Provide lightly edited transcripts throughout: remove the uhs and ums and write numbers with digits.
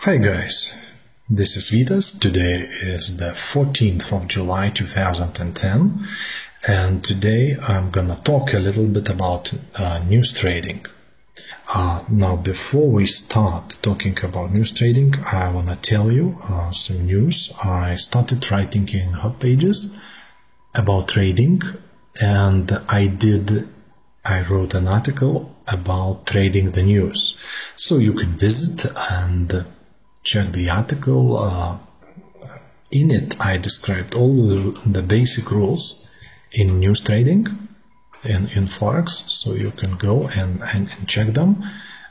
Hi guys, this is Vitas. Today is the 14th of July 2010 and today I'm gonna talk a little bit about news trading. Now before we start talking about news trading, I wanna tell you some news. I started writing in hot pages about trading and I wrote an article about trading the news. So you can visit and check the article. In it, I described all the basic rules in news trading, in Forex, so you can go and check them.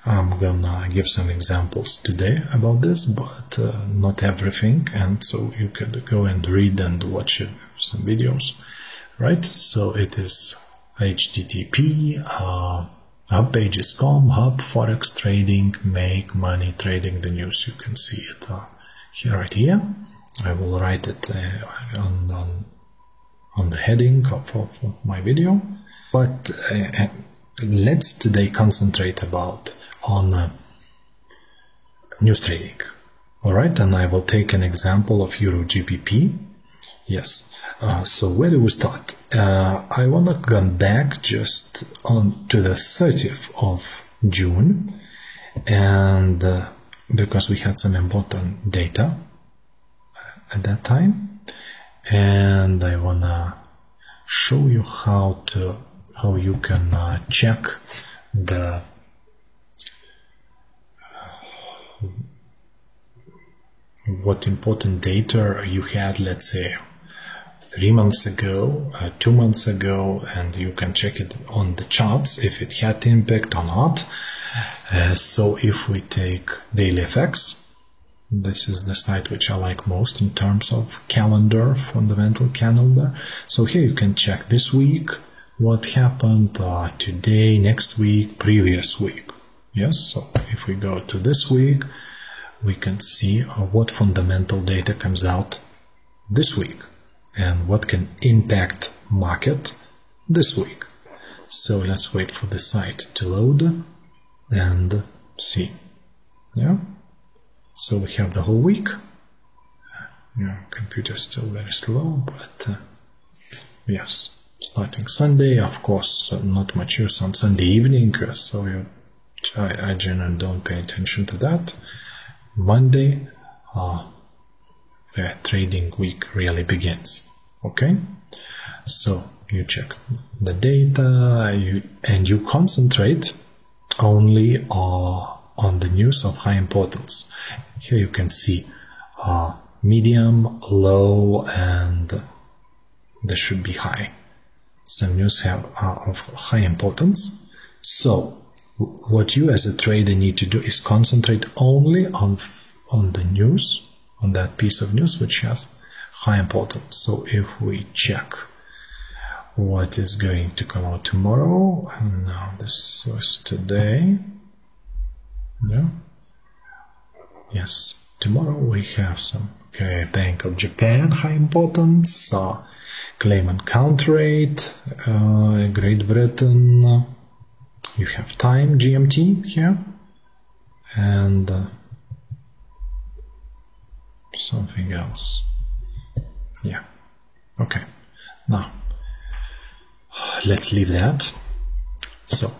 I'm gonna give some examples today about this, but not everything, and so you can go and read and watch some videos, right? So it is HTTP hubpages.com, hub forex trading, make money trading the news. You can see it here, right here. I will write it on the heading of my video. But let's today concentrate on news trading. All right, and I will take an example of Euro GBP. Yes. So where do we start? I want to go back just on to the 30th of June, and because we had some important data at that time, and I want to show you how you can check what important data you had, let's say 3 months ago, 2 months ago, and you can check it on the charts if it had impact or not. So if we take DailyFX, this is the site which I like most in terms of calendar, fundamental calendar. So here you can check this week, what happened today, next week, previous week. Yes, so if we go to this week, we can see what fundamental data comes out this week and what can impact market this week. So let's wait for the site to load and see. Yeah. So we have the whole week. Computer is still very slow, but yes. Starting Sunday, of course, not much use on Sunday evening, so I generally don't pay attention to that. Monday, the trading week really begins. Okay, so you check the data and you concentrate only on the news of high importance. Here you can see medium, low, and there should be high. Some news have of high importance. So what you as a trader need to do is concentrate only on the news, on that piece of news which has high importance. So if we check what is going to come out tomorrow, and now this was today. Yeah. Yes, tomorrow we have some Bank of Japan high importance, claimant count rate, Great Britain. You have time GMT here, and something else. Yeah. Okay. Now let's leave that. So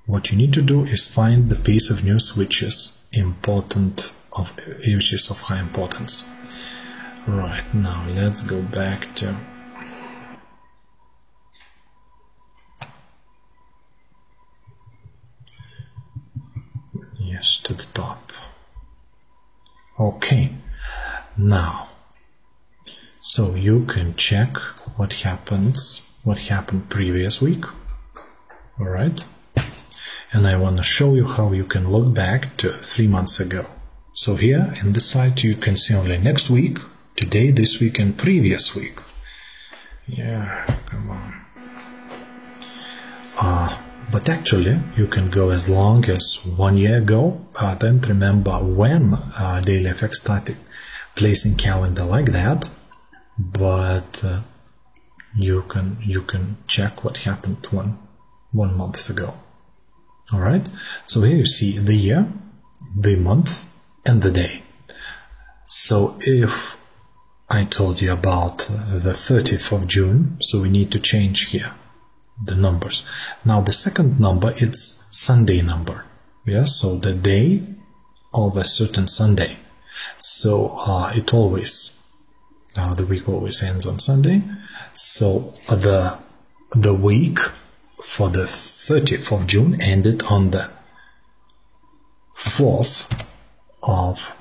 what you need to do is find the piece of news which is which is of high importance. Right, now let's go back to to the top. Okay, now so you can check what happened previous week. All right, and I want to show you how you can look back to 3 months ago. So here in this site you can see only next week, today, this week, and previous week. Yeah, come on. But actually, you can go as long as 1 year ago. I don't remember when DailyFX started placing calendar like that, but you can check what happened one month ago. All right. So here you see the year, the month, and the day. So if I told you about the 30th of June, so we need to change here the numbers. Now the second number, it's Sunday number. Yes, so the day of a certain Sunday. So it always, the week always ends on Sunday. So the week for the 30th of June ended on the 4th of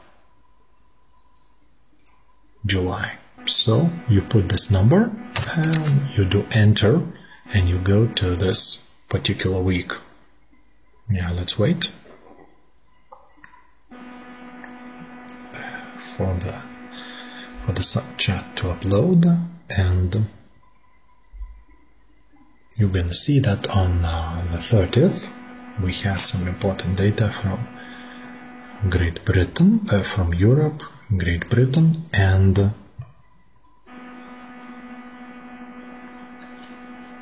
July. So you put this number and you do enter and you go to this particular week. Yeah, let's wait for the subchat to upload, and you're gonna see that on the 30th we had some important data from Great Britain, from Europe, Great Britain, and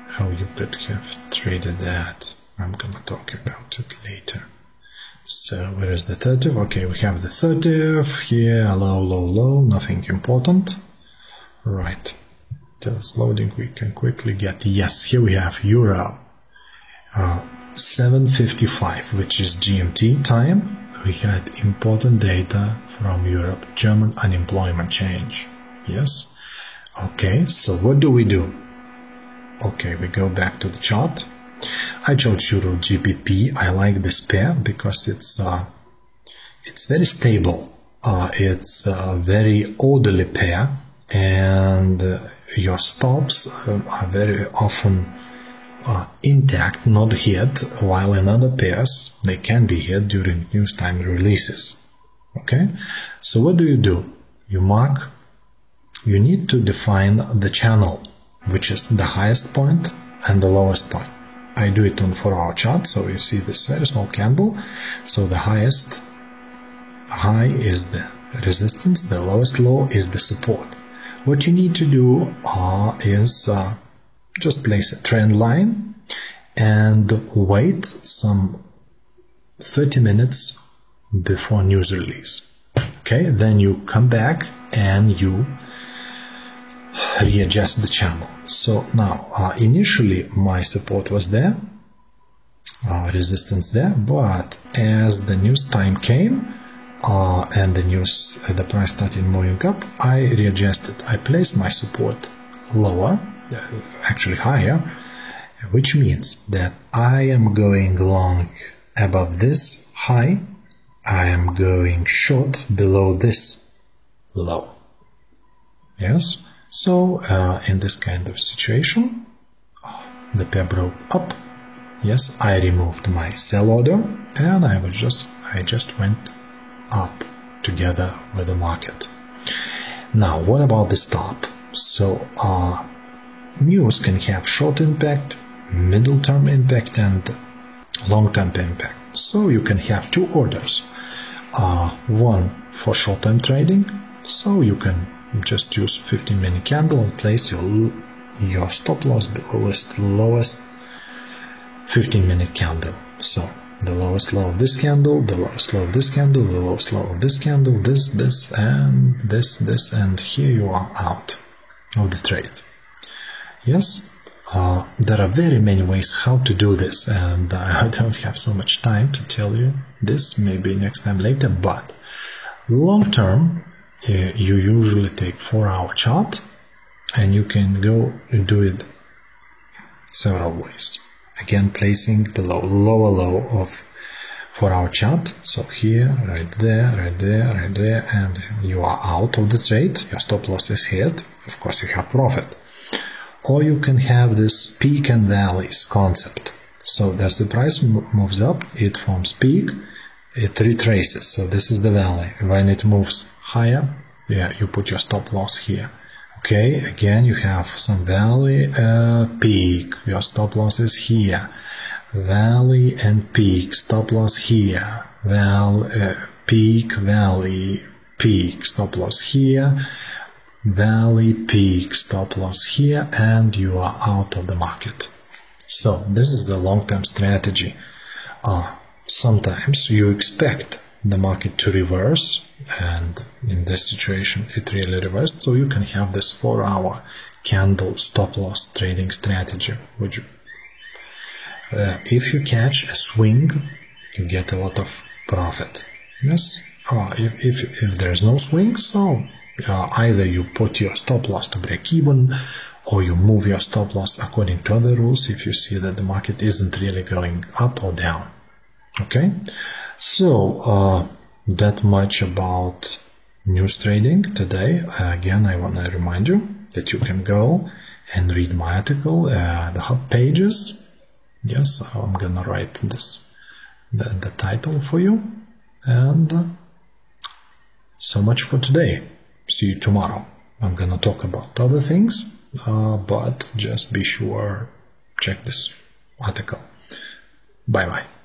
how you could have traded that. I'm gonna talk about it later. So where is the 30th? Okay, we have the 30th here, low, low, low, nothing important. Right, till it's loading we can quickly get, yes, here we have Europe, 7:55, which is GMT time. We had important data from Europe, German unemployment change. Yes. Okay, so what do we do? Okay, we go back to the chart. I chose Euro GBP. I like this pair because it's very stable. It's a very orderly pair, and your stops are very often intact, not hit, while in other pairs they can be hit during news time releases. Okay, so what do? You need to define the channel, which is the highest point and the lowest point. I do it on 4-hour chart, so you see this very small candle. So the highest high is the resistance, the lowest low is the support. What you need to do is just place a trend line and wait some 30 minutes before news release. Okay, then you come back and you readjust the channel. So now initially my support was there, resistance there, but as the news time came and the price started moving up, I readjusted. I placed my support lower, actually higher, which means that I am going long above this high, I am going short below this low. Yes. So in this kind of situation, the pair broke up. Yes, I removed my sell order and I just went up together with the market. Now, what about the stop? So news can have short impact, middle term impact, and long term impact. So you can have two orders. One for short term trading, so you can just use 15-minute candle and place your stop loss below lowest 15-minute candle. So the lowest low of this candle, the lowest low of this candle, the lowest low of this candle, this, and this, and here you are out of the trade. Yes, there are very many ways how to do this, and I don't have so much time to tell you this, maybe next time later, but long term, you usually take 4-hour chart and you can go and do it several ways. Again, placing below lower low of 4-hour chart. So here, right there, right there, right there, and you are out of the trade. Your stop loss is hit. Of course, you have profit. Or you can have this peak and valleys concept. So as the price moves up, it forms peak. It retraces, so this is the valley. When it moves higher, you put your stop loss here. Okay, again you have some valley, peak, your stop loss is here. Valley and peak, stop loss here. Peak, valley, peak, stop loss here. Valley, peak, stop loss here, and you are out of the market. So this is a long-term strategy. Sometimes you expect the market to reverse and in this situation it really reversed. So you can have this 4-hour candle stop loss trading strategy, which if you catch a swing, you get a lot of profit. Yes. If there's no swing, so either you put your stop loss to break even, or you move your stop loss according to other rules if you see that the market isn't really going up or down. Okay, so that much about news trading today. Again, I want to remind you that you can go and read my article, the hub pages. Yes, I'm gonna write this, the title for you. And so much for today. See you tomorrow. I'm gonna talk about other things, but just be sure check this article. Bye bye.